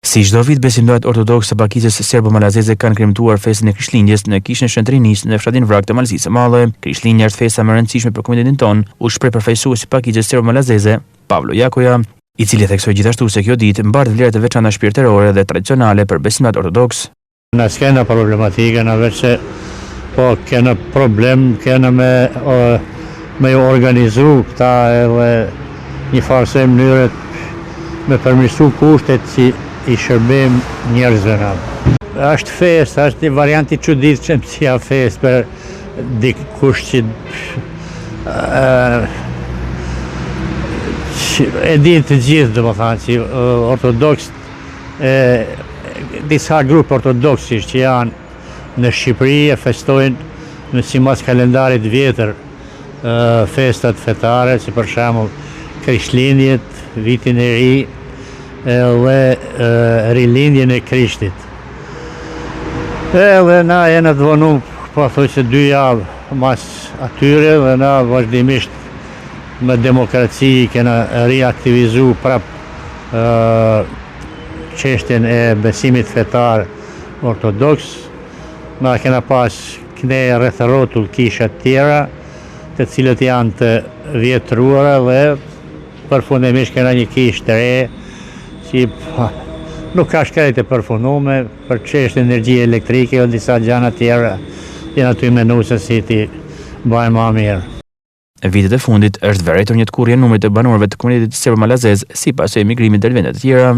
Si çdo vit, besimtarët ortodoks të Bakicës serbo-malazeze kanë kremtuar festën e Krishtlindjes në kishën Shëntrinis në fshatin Vrak të Malëzisë së Madhe. Krishtlindja është festa më e rëndësishme për komunitetin ton, u shpreh përfaqësuesi i Bakicës serbo-malazeze, Pavlo Jakoja, i cili theksoi gjithashtu se kjo ditë mbartë vlera të veçanta shpirtërore dhe tradicionale për besimtarët ortodoks. Na s'kena problematika, na vetë po kena problem, kena me organizu këta edhe një farë mënyrë me përmirësu kushtet si i shërbim njerëzve na. Është fest, është një variant i çuditshëm si fest për dikush që e din të gjithë, domethënë, që ortodoks, disa grupe ortodoksisht që janë në Shqipëri e festojnë në sipas kalendarit vjetër festat fetare, si për shembull Krishtlindjet, vitin e ri, dhe rilindjen e Krishtit. Dhe na jena të vonu, po thoj se 2 javë mas atyre, dhe na vazhdimisht me demokraci kena riaktivizu prap çështjen e besimit fetar ortodoks. Na kena pas kneje rreth rrotull kisha të tjera, të cilët janë të vjetruara dhe përfundimisht kena një kishë të re, që nuk ka shkrejt e përfunume për çështje energjie elektrike o disa gjana tjera, jena të menuse si ti bajnë ma mirë. Vitet e fundit është vërejtur një të kurrje numrit të banorëve të komunitetit serbo-malazez sipas emigrimit del vende të tjera.